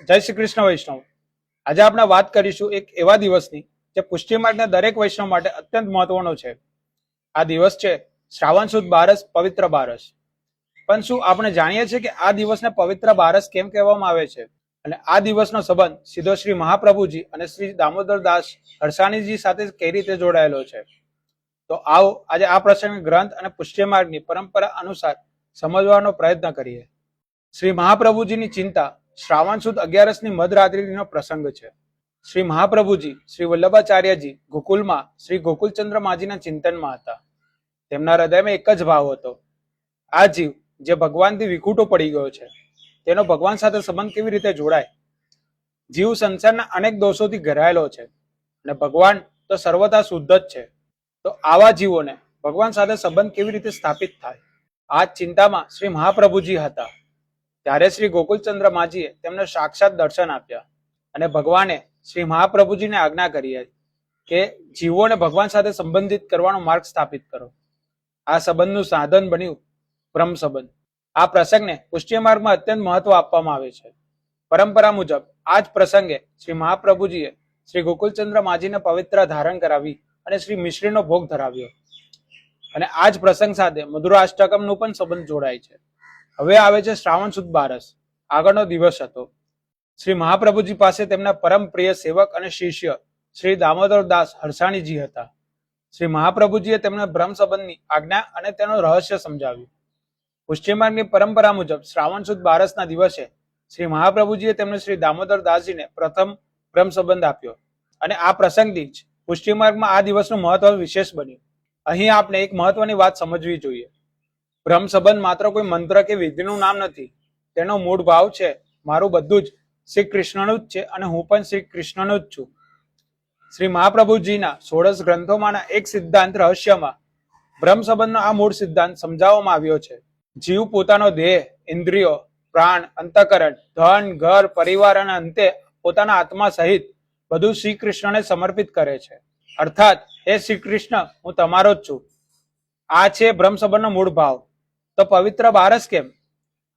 જય શ્રી કૃષ્ણ વૈષ્ણવ. આજે આપણે વાત કરીશું એક એવા દિવસની જે પુષ્ટિ માર્ગના દરેક વૈષ્ણવ માટે અત્યંત મહત્વનો છે. આ દિવસ છે શ્રાવણ સુદ બારસ, પવિત્ર બારસ. પણ શું આપણે જાણીએ છીએ કે આ દિવસને પવિત્ર બારસ કેમ કહેવામાં આવે છે? અને આ દિવસનો સંબંધ સીધો શ્રી મહાપ્રભુજી અને શ્રી દામોદર દાસ હરસાણીજી સાથે કઈ રીતે જોડાયેલો છે? તો આવો આજે આ પ્રસંગ ગ્રંથ અને પુષ્ટિ માર્ગની પરંપરા અનુસાર સમજવાનો પ્રયત્ન કરીએ. શ્રી મહાપ્રભુજીની ચિંતા શ્રાવણ સુદ 11ની મધરાત્રિનો પ્રસંગ છે. શ્રી મહાપ્રભુજી શ્રી વલ્લભાચાર્યજી ગોકુલમાં શ્રી ગોકુલચંદ્ર માજીના ચિંતનમાં હતા. તેમના હૃદયમાં એક જ ભાવ હતો, આ જીવ જે ભગવાનથી વિખૂટો પડી ગયો છે તેનો ભગવાન સાથે સંબંધ કેવી રીતે જોડાય? જીવ સંસારના અનેક દોષોથી ઘેરાયેલો છે અને ભગવાન તો સર્વથા શુદ્ધ જ છે. તો આવા જીવોને ભગવાન સાથે સંબંધ કેવી રીતે સ્થાપિત થાય? આ ચિંતામાં શ્રી મહાપ્રભુજી હતા. ત્યારે શ્રી ગોકુલચંદ્ર માજીએ તેમને સાક્ષાત દર્શન આપ્યા અને ભગવાને શ્રી મહાપ્રભુજીને આજ્ઞા કરી કે જીવોને ભગવાન સાથે સંબંધિત કરવાનો માર્ગ સ્થાપિત કરો. આ સંબંધનું સાધન બન્યું બ્રહ્મ સંબંધ. આ પ્રસંગને પુષ્ટિ માર્ગમાં અત્યંત મહત્વ આપવામાં આવે છે. પરંપરા મુજબ આ જ પ્રસંગે શ્રી મહાપ્રભુજીએ શ્રી ગોકુલચંદ્ર માજીને પવિત્ર ધારણ કરાવી અને શ્રી મિશ્રીનો ભોગ ધરાવ્યો. અને આ જ પ્રસંગ સાથે મધુરાષ્ટકમનું પણ સંબંધ જોડાય છે. હવે આવે છે શ્રાવણ સુદ બારસ. આગળનો દિવસ હતો. શ્રી મહાપ્રભુજી પાસે તેમના પરમ પ્રિય સેવક અને શિષ્ય શ્રી દામોદર દાસ હરસાણીજી હતા. શ્રી મહાપ્રભુજીએ તેમને બ્રહ્મ સંબંધની આજ્ઞા અને તેનું રહસ્ય સમજાવ્યું. પુષ્ટિ માર્ગની પરંપરા મુજબ શ્રાવણ સુદ બારસના દિવસે શ્રી મહાપ્રભુજીએ તેમને શ્રી દામોદર દાસજીને પ્રથમ બ્રહ્મ સંબંધ આપ્યો અને આ પ્રસંગથી જ પુષ્ટિ માર્ગમાં આ દિવસનું મહત્વ વિશેષ બન્યું. અહીં આપણે એક મહત્વની વાત સમજવી જોઈએ. બ્રહ્મ સંબંધ માત્ર કોઈ મંત્ર કે વિધિનું નામ નથી. તેનો મૂળ ભાવ છે, મારું બધું જ શ્રી કૃષ્ણનું જ છે અને હું પણ શ્રી કૃષ્ણનું જ છું. શ્રી મહાપ્રભુજીના 16 ગ્રંથોમાંના એક સિદ્ધાંત રહસ્યમાં બ્રહ્મ સંબંધનો આ મૂળ સિદ્ધાંત સમજાવવામાં આવ્યો છે. જીવ પોતાનો દેહ, ઇન્દ્રિયો, પ્રાણ, અંતઃકરણ, ધન, ઘર, પરિવાર અને અંતે પોતાના આત્મા સહિત બધું શ્રી કૃષ્ણને સમર્પિત કરે છે. અર્થાત હે શ્રી કૃષ્ણ, હું તમારો જ છું. આ છે બ્રહ્મ સંબંધનો મૂળ ભાવ. તો પવિત્ર બારસ કેમ?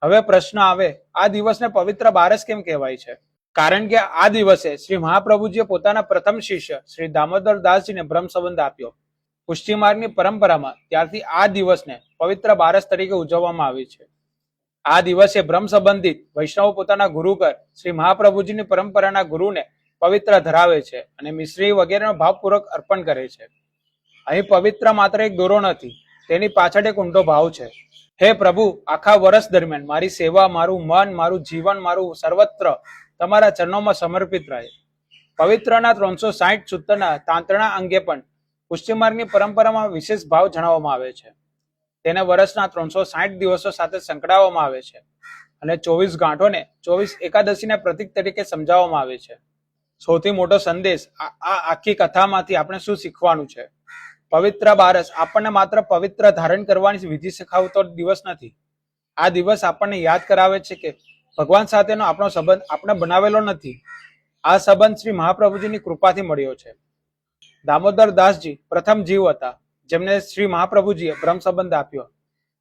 હવે પ્રશ્ન આવે, આ દિવસને પવિત્ર બારસ કેમ કહેવાય છે? કારણ કે આ દિવસે શ્રી મહાપ્રભુજીએ પોતાના પ્રથમ શિષ્ય શ્રી દામોદર દાસજીને બ્રહ્મ સંબંધ આપ્યો. પુષ્ટિ માર્ગની પરંપરામાં ત્યારથી આ દિવસને પવિત્ર બારસ તરીકે ઉજવવામાં આવે છે. આ દિવસે બ્રહ્મ સંબંધિત વૈષ્ણવો પોતાના ગુરુઘર શ્રી મહાપ્રભુજીની પરંપરાના ગુરુને પવિત્ર ધરાવે છે અને મિશ્રી વગેરેનો ભાવપૂર્વક અર્પણ કરે છે. અહીં પવિત્ર માત્ર એક દોરો નથી, તેની પાછળ એક ઊંડો ભાવ છે. હે પ્રભુ, આખા વર્ષ દરમિયાન મારી સેવા, મારું મન, મારું જીવન, મારું સર્વત્ર તમારા ચરણોમાં સમર્પિત રહે. પવિત્રના 360 સૂત્રના તાંત્રણા અંગે પણ પુષ્ટિ માર્ગની પરંપરામાં વિશેષ ભાવ જણાવવામાં આવે છે. તેને વર્ષના 360 દિવસો સાથે સંકળાવવામાં આવે છે અને 24 ગાંઠોને 24 એકાદશીના પ્રતીક તરીકે સમજાવવામાં આવે છે. સૌથી મોટો સંદેશ આ આખી કથામાંથી આપણે શું શીખવાનું છે? પવિત્ર બારસ આપણને માત્ર પવિત્ર ધારણ કરવાની વિધિ શીખવતો દિવસ નથી. આ દિવસ આપણને યાદ કરાવે છે કે ભગવાન સાથેનો આપણો સંબંધ આપણે બનાવેલો નથી. આ સંબંધ શ્રી મહાપ્રભુજીની કૃપાથી મળ્યો છે. દામોદર દાસજી પ્રથમ જીવ હતા જેમને શ્રી મહાપ્રભુજીએ બ્રહ્મ સંબંધ આપ્યો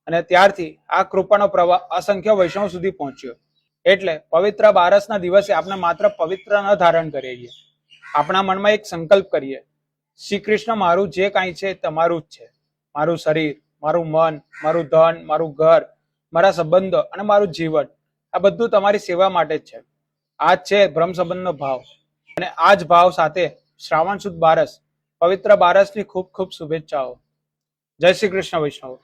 અને ત્યારથી આ કૃપાનો પ્રવાહ અસંખ્ય વૈષ્ણવ સુધી પહોંચ્યો. એટલે પવિત્ર બારસના દિવસે આપણે માત્ર પવિત્ર ન ધારણ કરીએ, આપણા મનમાં એક સંકલ્પ કરીએ, શ્રી કૃષ્ણ, મારું જે કાંઈ છે તમારું જ છે. મારું શરીર, મારું મન, મારું ધન, મારું ઘર, મારા સંબંધો અને મારું જીવન, આ બધું તમારી સેવા માટે જ છે. આ જ છે બ્રહ્મ સંબંધનો ભાવ. અને આ જ ભાવ સાથે શ્રાવણ સુદ બારસ, પવિત્ર બારસની ખૂબ ખૂબ શુભેચ્છાઓ. જય શ્રી કૃષ્ણ વૈષ્ણવ.